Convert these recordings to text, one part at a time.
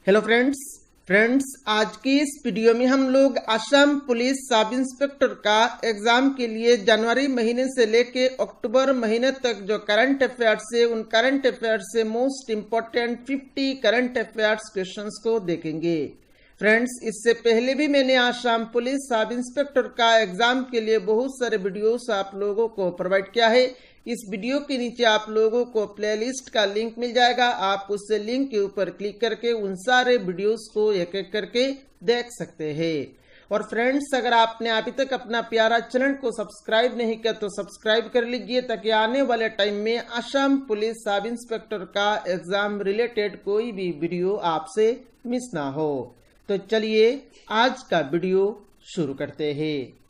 Hello friends आज की इस वीडियो में हम लोग असम पुलिस सब इंस्पेक्टर का एग्जाम के लिए जनवरी महीने से लेके अक्टूबर महीने तक जो करंट अफेयर्स है उन करंट अफेयर्स से most important 50 current affairs questions को देखेंगे। फ्रेंड्स इससे पहले भी मैंने असम पुलिस सब इंस्पेक्टर का एग्जाम के लिए बहुत सारे वीडियोस आप लोगों को प्रोवाइड किया है। इस वीडियो के नीचे आप लोगों को प्लेलिस्ट का लिंक मिल जाएगा, आप उससे लिंक के ऊपर क्लिक करके उन सारे वीडियोस को एक एक करके देख सकते हैं। और फ्रेंड्स अगर आपने अभी तक अपना प्यारा चैनल को सब्सक्राइब नहीं किया तो सब्सक्राइब कर लीजिए ताकि आने वाले टाइम में असम पुलिस सब इंस्पेक्टर का एग्जाम रिलेटेड कोई भी वीडियो आपसे मिस ना हो। तो चलिए आज का वीडियो शुरू करते हैं।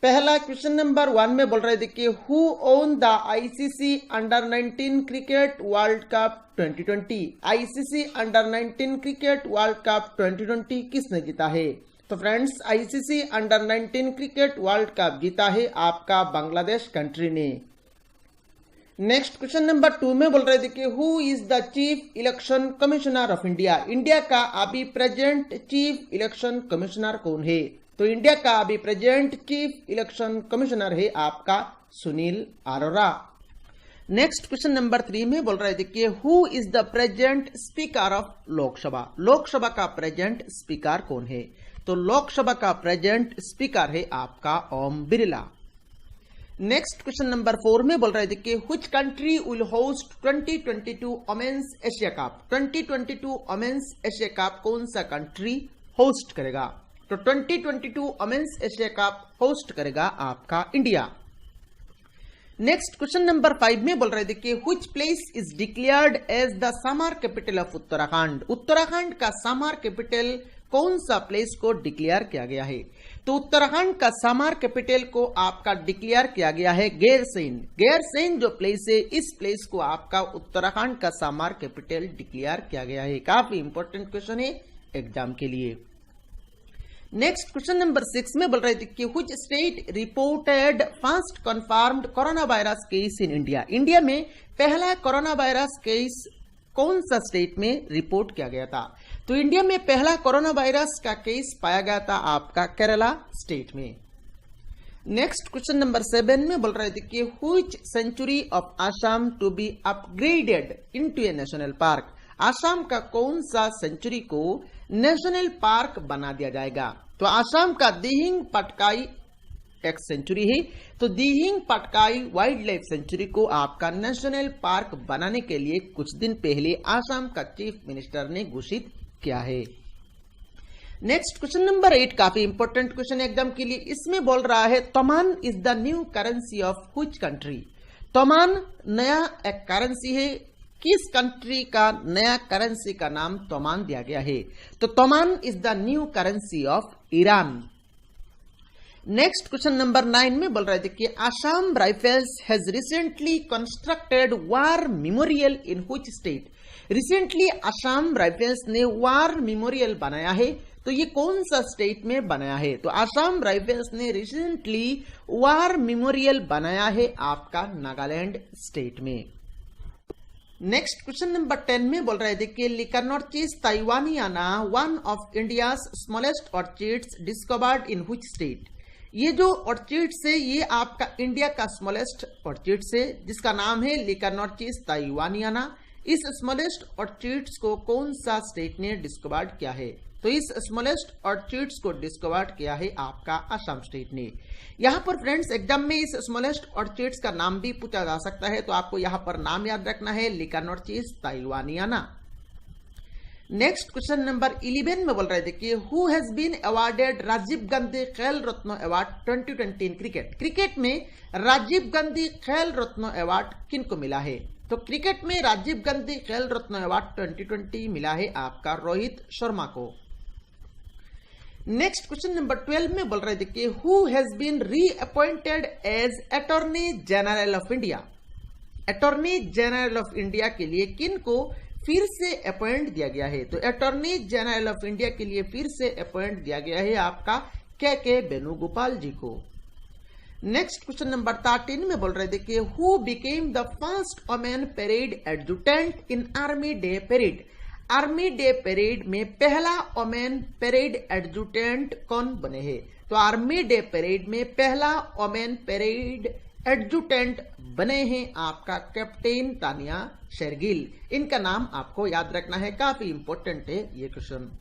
पहला क्वेश्चन नंबर 1 में बोल रहे थे कि who own the ICC under 19 cricket world cup 2020। ICC under 19 cricket world cup 2020 किसने जीता है? तो friends ICC under 19 cricket world cup जीता है आपका बांग्लादेश कंट्री ने। नेक्स्ट क्वेश्चन नंबर 2 में बोल रहे थे कि who is the chief election commissioner of India. India का अभी प्रेजेंट चीफ इलेक्शन कमिश्नर कौन है? तो इंडिया का अभी प्रेजेंट चीफ इलेक्शन कमिश्नर है आपका Sunil Arora. Next question number 3 में बोल रहे थे कि who is the present speaker of Lok Sabha. Lok Sabha का प्रेजेंट स्पीकर कौन है? तो लोकसभा का प्रेजेंट स्पीकर है आपका Om Birla. Next question number 4 में बोल रहे थे कि which country will host 2022 women's Asia cup. 2022 women's Asia cup कौन सा कंट्री होस्ट करेगा? तो 2022 वुमेन्स एशिया कप होस्ट करेगा आपका इंडिया। नेक्स्ट क्वेश्चन नंबर 5 में बोल रहे थे कि which place is declared as the summer capital of Uttarakhand. Uttarakhand का समर कैपिटल कौन सा प्लेस को डिक्लेयर किया गया है? तो उत्तराखंड का समर कैपिटल को आपका डिक्लेयर किया गया है गैरसैंण। गैरसैंण जो प्लेस है इस प्लेस को आपका उत्तराखंड का समर कैपिटल डिक्लेयर किया गया है। काफी इंपॉर्टेंट क्वेश्चन है एग्जाम के लिए। नेक्स्ट क्वेश्चन नंबर 6 में बोल रहे थे कि which state reported first confirmed corona virus case in India. India में पहला कोरोना वायरस केस कौन सा स्टेट में रिपोर्ट किया गया था? तो इंडिया में पहला कोरोना वायरस का केस पाया गया था आपका केरला स्टेट में। नेक्स्ट क्वेश्चन नंबर 7 में बोल रहे थे कि which sanctuary of Assam to be upgraded into a national park. Assam का कौन सा सेंचुरी को नेशनल पार्क बना दिया जाएगा? तो असम का दिहिंग पटकाई एक सेंचुरी है, तो Dihing Patkai wild life sanctuary को आपका नेशनल पार्क बनाने के लिए कुछ दिन पहले असम का चीफ मिनिस्टर ने घोषित किया है। नेक्स्ट क्वेश्चन नंबर 8 काफी इंपॉर्टेंट क्वेश्चन एग्जाम के लिए। इसमें बोल रहा है toman is the new currency of which country. Toman नया एक करेंसी है, किस कंट्री का नया करेंसी का नाम तोमान दिया गया है? तो toman is the new currency of Iran. Next question number 9 में बोल रहे थे कि Assam rifles has recently constructed war memorial in which state. Recently Assam rifles ने वार मेमोरियल बनाया है, तो ये कौन सा स्टेट में बनाया है? तो असम राइफल्स ने रिसेंटली वार मेमोरियल बनाया है आपका नागालैंड स्टेट में। नेक्स्ट क्वेश्चन नंबर 10 में बोल रहे थे कि Lecanorchis taiwaniana one of India's smallest orchids discovered in which state. ये जो ऑर्चिड्स है ये आपका इंडिया का स्मॉलेस्ट ऑर्चिड्स है जिसका नाम है लिकर्नोर्चिस ताइवानियाना। इस स्मॉलेस्ट ऑर्चिड्स को कौन सा स्टेट ने डिस्कवर्ड किया है? तो इस स्मॉलेस्ट ऑर्चिड्स को डिस्कवर्ड किया है आपका असम स्टेट ने। यहाँ पर फ्रेंड्स एग्जाम में इस स्मॉलेस्ट ऑर्चिड्स का नाम भी पूछा जा सकता है, तो आपको यहाँ पर नाम याद रखना है lecanorchis taiwaniana. Next question number 11 में बोल रहे थे कि who has been awarded Rajiv Gandhi Khel Ratna award 2020 in cricket. Cricket में राजीव गांधी खेल रत्न अवार्ड किनको मिला है? तो क्रिकेट में राजीव गांधी खेल रत्न अवार्ड 2020 मिला है आपका रोहित शर्मा को। नेक्स्ट क्वेश्चन नंबर 12 में बोल रहे थे कि who has been reappointed as attorney general of India. Attorney general of India के लिए किन को फिर से अपॉइंट दिया गया है? तो अटॉर्नी जनरल ऑफ इंडिया के लिए फिर से अपॉइंट दिया गया है आपका के वेणुगोपाल जी को। नेक्स्ट क्वेश्चन नंबर 13 में बोल रहे थे कि who became the first women parade adjutant in army day parade. Army day parade में पहला वोमेन परेड एडजुटेंट कौन बने हैं? तो आर्मी डे परेड में पहला वोमेन परेड एडजुटेंट बने हैं आपका कैप्टन तानिया शेरगिल। इनका नाम आपको याद रखना है, काफी इंपॉर्टेंट है ये क्वेश्चन।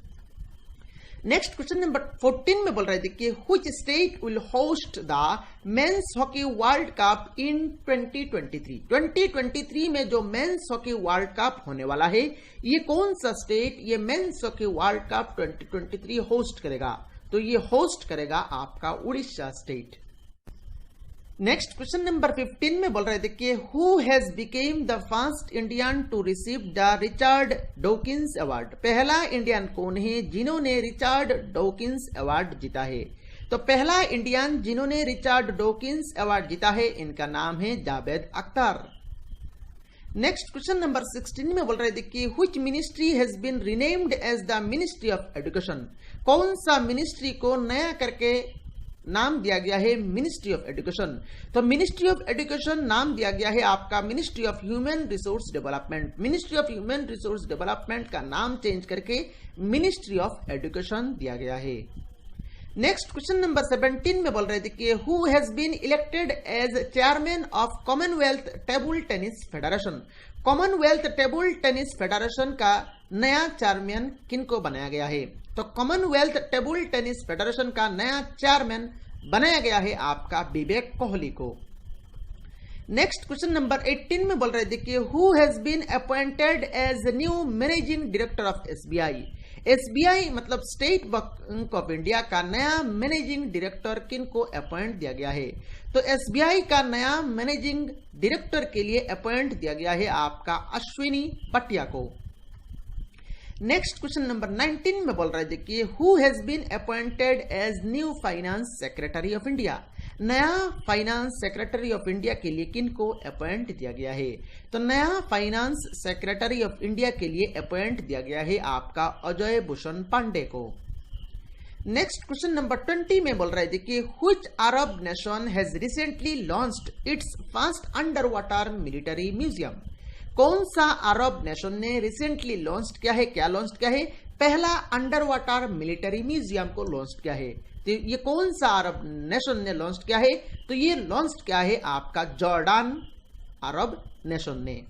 नेक्स्ट क्वेश्चन नंबर 14 में बोल रहे थे कि which state will host the men's hockey world cup in 2023? 2023 में जो मेंस हॉकी वर्ल्ड कप होने वाला है, ये कौन सा स्टेट ये men's hockey world cup 2023 host करेगा? तो ये होस्ट करेगा आपका Orissa state. Next question number 15 में बोल रहे थे कि who has become the first Indian to receive the Richard Dawkins award? पहला इंडियन कौन है जिन्होंने रिचर्ड डॉकिंस अवार्ड जीता है? तो पहला इंडियन जिन्होंने रिचर्ड डॉकिंस अवार्ड जीता है, इनका नाम है Javed Akhtar. Next question number 16 में बोल रहे थे कि which ministry has been renamed as the ministry of education? कौन सा मिनिस्ट्री को नया करके नाम दिया गया है मिनिस्ट्री ऑफ एजुकेशन? तो मिनिस्ट्री ऑफ एजुकेशन नाम दिया गया है आपका ministry of human resource development. Ministry of human resource development का नाम चेंज करके मिनिस्ट्री ऑफ एजुकेशन दिया गया है। नेक्स्ट क्वेश्चन नंबर 17 में बोल रहे थे कि who has been elected as chairman of commonwealth table tennis federation? Commonwealth table tennis federation का नया चेयरमैन किनको बनाया गया है? तो कॉमनवेल्थ टेबल टेनिस फेडरेशन का नया चेयरमैन बनाया गया है आपका विवेक कोहली को। नेक्स्ट क्वेश्चन नंबर 18 में बोल रहे थे कि who has been appointed as new managing director of SBI? SBI मतलब स्टेट बैंक ऑफ इंडिया का नया मैनेजिंग डायरेक्टर किनको अपॉइंट दिया गया है? तो एसबीआई का नया मैनेजिंग डायरेक्टर के लिए अपॉइंट दिया गया है आपका अश्विनी पटिया को। नेक्स्ट क्वेश्चन नंबर 19 में बोल रहे थे कि who has been appointed as new finance secretary of India? नया फाइनेंस सेक्रेटरी ऑफ इंडिया के लिए किनको अपॉइंट दिया गया है? तो नया फाइनेंस सेक्रेटरी ऑफ इंडिया के लिए अपॉइंट दिया गया है आपका अजय भूषण पांडे को। नेक्स्ट क्वेश्चन नंबर 20 में बोल रहे थे कि which Arab nation has recently launched it's first under water military museum? कौन सा अरब नेशन ने रिसेंटली लॉन्च किया है? क्या लॉन्च किया है? पहला अंडर वाटर मिलिट्री म्यूजियम को लॉन्च किया है। तो ये कौन सा अरब नेशन ने लॉन्च किया है? तो ये लॉन्च किया है आपका जॉर्डन अरब नेशन ने।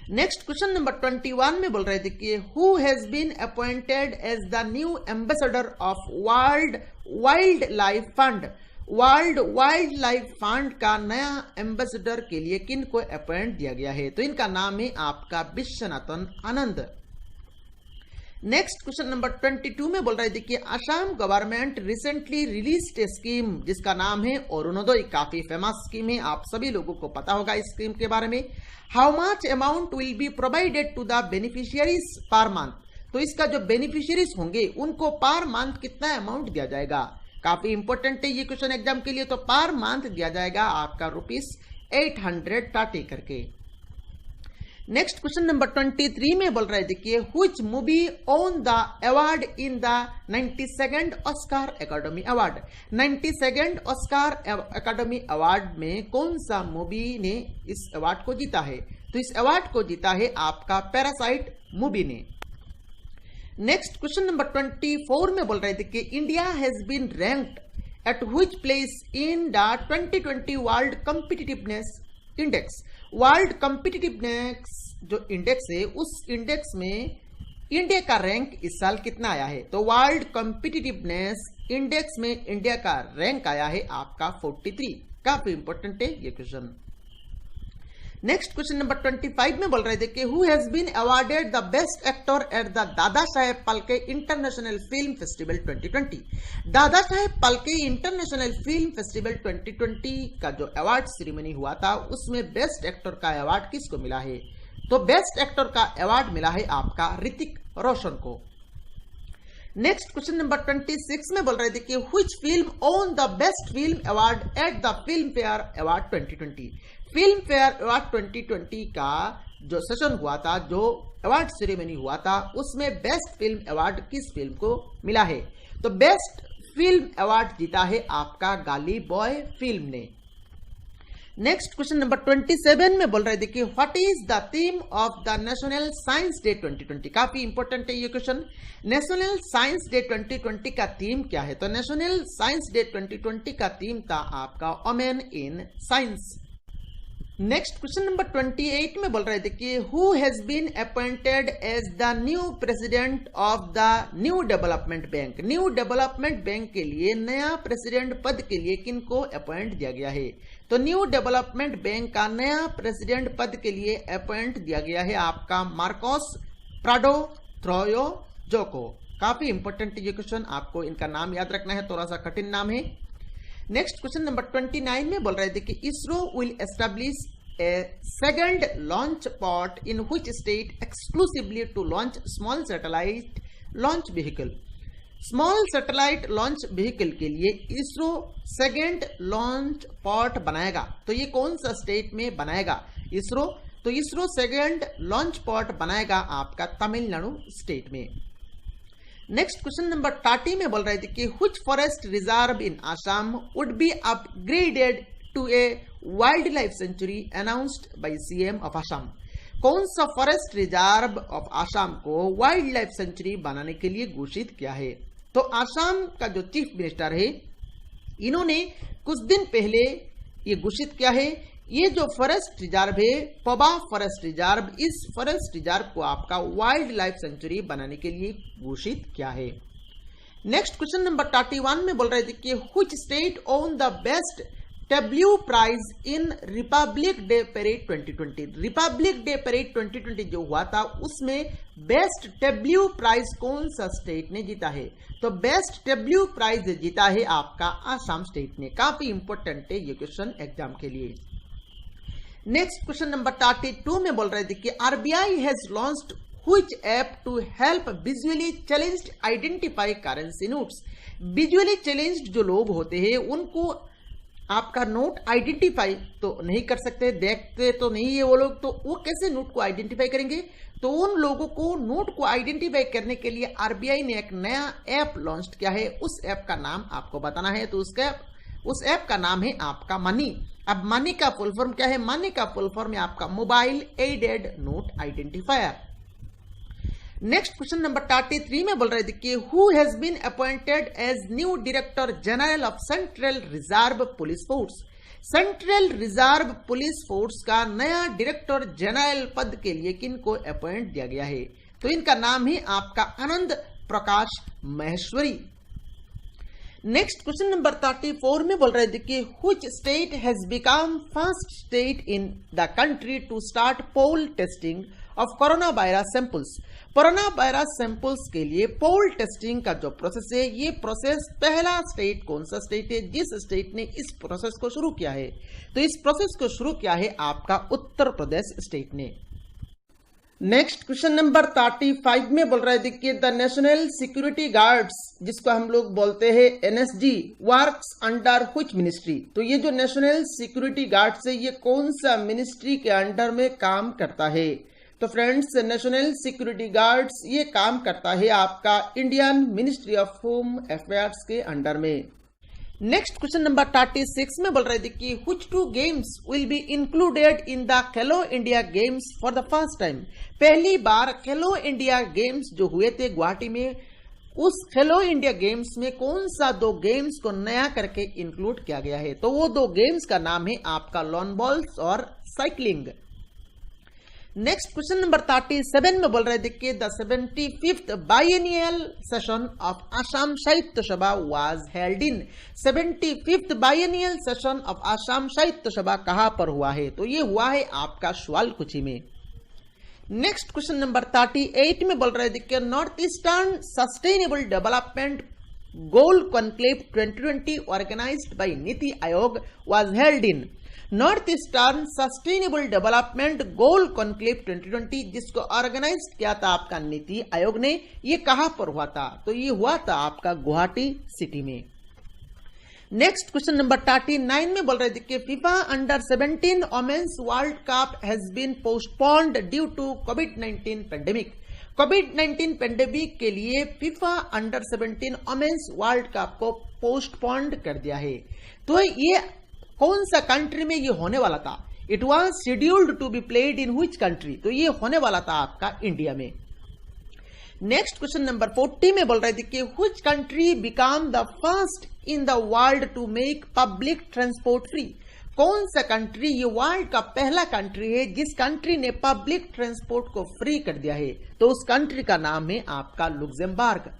नेक्स्ट क्वेश्चन नंबर 21 में बोल रहे थे कि who has been appointed as the new ambassador of world wildlife fund? World wildlife fund का नया एम्बेसडर के लिए किनको अपॉइंट दिया गया है? तो इनका नाम है आपका Viswanathan Anand. Next question number 22 में बोल रहे थे कि असम गवर्नमेंट रिसेंटली रिलीज्ड ए स्कीम जिसका नाम है अरुणोदय। काफी फेमस स्कीम है, आप सभी लोगों को पता होगा इस स्कीम के बारे में। How much amount will be provided to the beneficiaries per month? तो इसका जो बेनिफिशियरीज होंगे उनको पर मंथ कितना अमाउंट दिया जाएगा? काफी इंपॉर्टेंट है ये क्वेश्चन एग्जाम के लिए। तो पर मंथ दिया जाएगा आपका ₹830 करके। नेक्स्ट क्वेश्चन नंबर 23 में बोल रहे थे कि which movie own the award in the 92nd Oscar academy award? 92nd Oscar academy award में कौन सा मूवी ने इस अवार्ड को जीता है? तो इस अवार्ड को जीता है आपका पैरासाइट मूवी ने। नेक्स्ट क्वेश्चन नंबर 24 में बोल रहे थे कि India has been ranked at which place in the 2020 world competitiveness index? World competitiveness जो इंडेक्स है उस इंडेक्स में इंडिया का रैंक इस साल कितना आया है? तो वर्ल्ड कॉम्पिटिटिवनेस इंडेक्स में इंडिया का रैंक आया है आपका 43। काफी इंपॉर्टेंट है ये क्वेश्चन। नेक्स्ट क्वेश्चन नंबर 25 में बोल रहे थे कि who has been awarded the best actor at the Dada Saheb Phalke international film festival 2020? Dada Saheb Phalke international film festival 2020 का जो अवार्ड सेरेमनी हुआ था उसमें बेस्ट एक्टर का अवार्ड किसको मिला है? तो बेस्ट एक्टर का अवार्ड मिला है आपका ऋतिक रोशन को। नेक्स्ट क्वेश्चन नंबर 26 में बोल रहे थे कि which film own the best film award at the film fair award 2020? Film fair award 2020 का जो सेशन हुआ था, जो अवार्ड सेरेमनी हुआ था, उसमें बेस्ट फिल्म अवार्ड किस फिल्म को मिला है? तो बेस्ट फिल्म अवार्ड जीता है आपका गाली बॉय फिल्म ने। नेक्स्ट क्वेश्चन नंबर 27 में बोल रहे थे कि what is the theme of the national science day 2020। काफी इंपॉर्टेंट है ये क्वेश्चन। नेशनल साइंस डे 2020 का थीम क्या है? तो नेशनल साइंस डे 2020 का थीम था आपका women in science. Next question number 28 में बोल रहे थे कि who has been appointed as the new president of the new development bank. New development bank के लिए नया प्रेसिडेंट पद के लिए किनको अपॉइंट दिया गया है? तो न्यू डेवलपमेंट बैंक का नया प्रेसिडेंट पद के लिए अपॉइंट दिया गया है आपका मार्कोस प्राडो थ्रोयो जोको। काफी इंपॉर्टेंट ये क्वेश्चन, आपको इनका नाम याद रखना है, थोड़ा सा कठिन नाम है। नेक्स्ट क्वेश्चन नंबर 29 में बोल रहे थे कि ISRO will establish a second launch pad in which state exclusively to launch small satellite launch vehicle. Small satellite launch vehicle के लिए इसरो सेकंड लॉन्च पॉट बनाएगा। तो ये कौन सा स्टेट में बनाएगा इसरो? तो इसरो सेकंड लॉन्च पॉट बनाएगा आपका तमिलनाडु स्टेट में। नेक्स्ट क्वेश्चन नंबर 30 में बोल रहे थे कि which forest reserve in Assam would be upgraded to a wildlife sanctuary announced by CM of Assam. कौन सा फॉरेस्ट रिजर्व ऑफ आसाम को वाइल्ड लाइफ सेंचुरी बनाने के लिए घोषित किया है? तो आसाम का जो चीफ मिनिस्टर है, इन्होंने कुछ दिन पहले ये घोषित किया है। ये जो फॉरेस्ट रिजर्व है पबा फॉरेस्ट रिजर्व, इस फॉरेस्ट रिजर्व को आपका वाइल्ड लाइफ सेंचुरी बनाने के लिए घोषित किया है। नेक्स्ट क्वेश्चन नंबर 31 में बोल रहे थे कि which state won the best tableau prize in republic day parade 2020। Republic day parade 2020 जो हुआ था उसमें बेस्ट डब्ल्यू प्राइज कौन सा स्टेट ने जीता है? तो बेस्ट डब्ल्यू प्राइज जीता है आपका आसाम स्टेट ने। काफी इंपॉर्टेंट है ये क्वेश्चन एग्जाम के लिए। नेक्स्ट क्वेश्चन नंबर 32 में बोल रहे थे कि RBI has launched which app to help visually challenged identify currency notes. Visually challenged जो लोग होते हैं उनको आपका नोट आइडेंटिफाई तो नहीं कर सकते, देखते तो नहीं है वो लोग, तो वो कैसे नोट को आइडेंटिफाई करेंगे? तो उन लोगों को नोट को आइडेंटिफाई करने के लिए आरबीआई ने एक नया ऐप लॉन्च किया है। उस ऐप का नाम आपको बताना है। तो उस ऐप का नाम है आपका मनी। अब मनी का फुल फॉर्म क्या है? मनी का फुल फॉर्म है आपका mobile aided note identifier. Next question number 33 में बोल रहे थे कि who has been appointed as new director general of central reserve police force. Central reserve police force का नया डायरेक्टर जनरल पद के लिए किनको अपॉइंट दिया गया है? तो इनका नाम है आपका Anand Prakash Maheshwari. Next question number 34 में बोल रहे थे कि which state has become first state in the country to start pool testing of corona virus samples. Corona virus samples के लिए पोल टेस्टिंग का जो प्रोसेस है, ये प्रोसेस पहला स्टेट कौन सा स्टेट है जिस स्टेट ने इस प्रोसेस को शुरू किया है? तो इस प्रोसेस को शुरू किया है आपका उत्तर प्रदेश स्टेट ने। नेक्स्ट क्वेश्चन नंबर 35 में बोल रहे थे कि द नेशनल सिक्योरिटी गार्ड्स, जिसको हम लोग बोलते हैं NSG, works under which ministry. तो ये जो नेशनल सिक्योरिटी गार्ड्स है ये कौन सा मिनिस्ट्री के अंडर में काम करता है? तो फ्रेंड्स, नेशनल सिक्योरिटी गार्ड्स ये काम करता है आपका Indian ministry of home affairs के अंडर में। नेक्स्ट क्वेश्चन नंबर 36 में बोल रहे थे कि which two games will be included in the Khelo India games for the first time. पहली बार खेलो इंडिया गेम्स जो हुए थे गुवाहाटी में, उस खेलो इंडिया गेम्स में कौन सा दो गेम्स को नया करके इंक्लूड किया गया है? तो वो दो गेम्स का नाम है आपका लॉन बॉल्स और साइकिलिंग। नेक्स्ट क्वेश्चन नंबर 37 में बोल रहे थे कि the 75th biennial session of Assam Sahitya Sabha was held in. 75th biennial session of Assam Sahitya Sabha कहां पर हुआ है? तो ये हुआ है आपका सुआलकुची में। नेक्स्ट क्वेश्चन नंबर 38 में बोल रहे थे कि north eastern sustainable development goal conclave 2020 organised by NITI Aayog was held in. North eastern sustainable development goal conclave 2020 जिसको ऑर्गेनाइज किया था आपका नीति आयोग ने, ये कहां पर हुआ था? तो ये हुआ था आपका गुवाहाटी सिटी में। नेक्स्ट क्वेश्चन नंबर 39 में बोल रहे थे कि FIFA under 17 women's world cup has been postponed due to कोविड-19 पेंडेमिक। कोविड-19 पेंडेमिक के लिए FIFA under 17 women's world cup को पोस्टपोन्ड कर दिया है। तो ये कौन सा कंट्री में ये होने वाला था? It was scheduled to be played in which country? तो ये होने वाला था आपका इंडिया में। नेक्स्ट क्वेश्चन नंबर 40 में बोल रहे थे कि which country become the first in the world to make public transport free? कौन सा कंट्री ये वर्ल्ड का पहला कंट्री है जिस कंट्री ने पब्लिक ट्रांसपोर्ट को फ्री कर दिया है? तो उस कंट्री का नाम है आपका लुक्सेमबर्ग।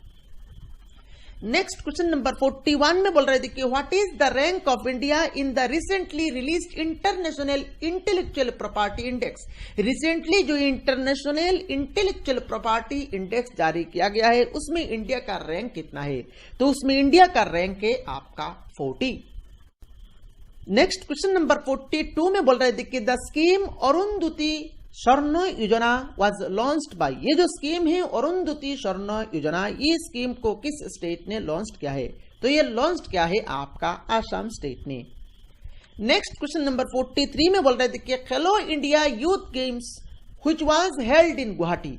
नेक्स्ट क्वेश्चन नंबर 41 में बोल रहे थे कि what is the rank of India in the recently released international intellectual property index? Recently जो इंटरनेशनल इंटेलेक्चुअल प्रॉपर्टी इंडेक्स जारी किया गया है उसमें इंडिया का रैंक कितना है? तो उसमें इंडिया का रैंक है आपका 40। नेक्स्ट क्वेश्चन नंबर 42 में बोल रहे थे कि द स्कीम अरुंधति स्वर्ण योजना वाज लॉन्च्ड बाय। ये जो स्कीम है अरुंधति स्वर्ण योजना, ये स्कीम को किस स्टेट ने लॉन्च किया है? तो ये लॉन्च किया है आपका आसाम स्टेट ने। नेक्स्ट क्वेश्चन नंबर 43 में बोल रहे थे कि खेलो India youth games which was held in Guwahati,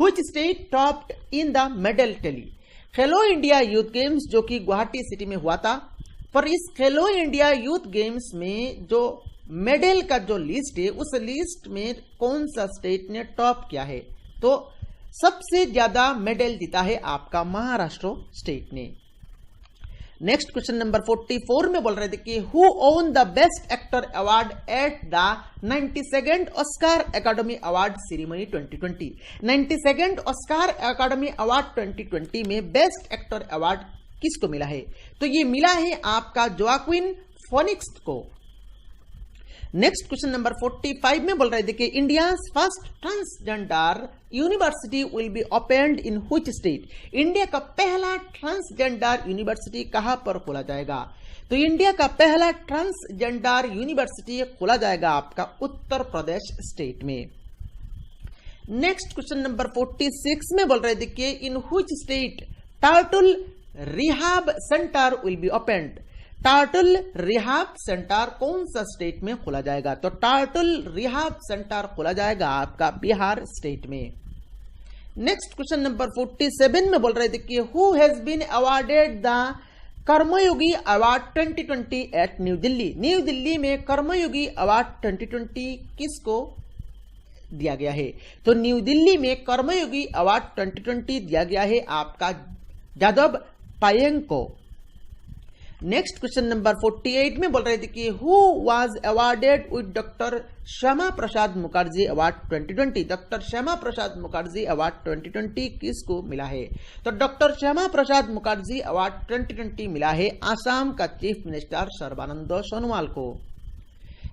which state topped in the medal tally? Khelo India youth games जो कि गुवाहाटी सिटी में हुआ था, पर इस खेलो इंडिया यूथ गेम्स में जो मेडल का जो लिस्ट है उस लिस्ट में कौन सा स्टेट ने टॉप किया है? तो सबसे ज्यादा मेडल जीता है आपका महाराष्ट्र स्टेट ने। नेक्स्ट क्वेश्चन नंबर 44 में बोल रहे थे कि who own the best actor award at the 92nd Oscar academy award ceremony 2020? 92nd Oscar academy award 2020 में बेस्ट एक्टर अवार्ड किसको मिला है? तो ये मिला है आपका जोआक्विन फोनिक्स को। नेक्स्ट क्वेश्चन नंबर 45 में बोल रहे थे कि India's first transgender university will be opened in which state? India का पहला ट्रांसजेंडर यूनिवर्सिटी कहां पर खोला जाएगा? तो इंडिया का पहला ट्रांसजेंडर यूनिवर्सिटी खोला जाएगा आपका उत्तर प्रदेश स्टेट में। नेक्स्ट क्वेश्चन नंबर 46 में बोल रहे थे कि इन which state turtle rehab centre will be opened? Turtle rehab centre कौन सा स्टेट में खोला जाएगा? तो टर्टल रिहाब सेंटर खोला जाएगा आपका बिहार स्टेट में। नेक्स्ट क्वेश्चन नंबर 47 में बोल रहे थे कि who has been awarded the Karmayogi award 2020 at New Delhi? New Delhi में कर्मयोगी अवार्ड 2020 किसको दिया गया है? तो न्यू दिल्ली में कर्मयोगी अवार्ड 2020 दिया गया है आपका जादव पायेंग को। नेक्स्ट क्वेश्चन नंबर 48 में बोल रहे थे कि who was awarded with doctor Shyama Prasad Mukherjee award 2020? Doctor Shyama Prasad Mukherjee award 2020 किसको मिला है? तो डॉक्टर श्यामा प्रसाद मुखर्जी अवार्ड 2020 मिला है आसाम का चीफ मिनिस्टर सर्बानंद सोनोवाल को।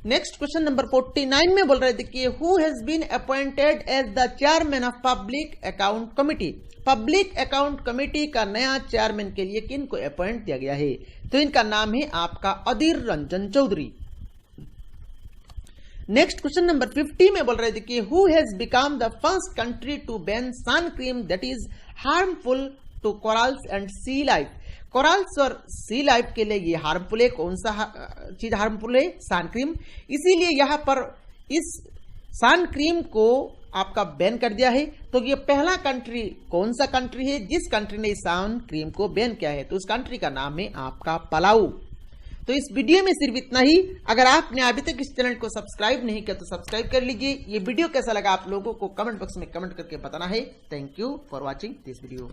नेक्स्ट क्वेश्चन नंबर 49 में बोल रहे थे कि who has been appointed as the chairman of public account committee? Public account committee का नया चेयरमैन के लिए किन को अपॉइंट किया गया है? तो इनका नाम है आपका Adhir Ranjan Chowdhury. Next question number 50 में बोल रहे थे कि who has become the first country to ban sun cream that is harmful to corals and sea life? Corals और सी लाइफ के लिए ये हार्मफुल है। कौन सा चीज हार्मफुल है? Sun cream. इसीलिए यहां पर इस सन क्रीम को आपका बैन कर दिया है। तो ये पहला कंट्री कौन सा कंट्री है जिस कंट्री ने सन क्रीम को बैन किया है? तो उस कंट्री का नाम है आपका पलाऊ। तो इस वीडियो में सिर्फ इतना ही। अगर आपने अभी तक इस चैनल को सब्सक्राइब नहीं किया तो सब्सक्राइब कर लीजिए। ये वीडियो कैसा लगा आप लोगों को कमेंट बॉक्स में कमेंट करके बताना है। Thank you for watching this video.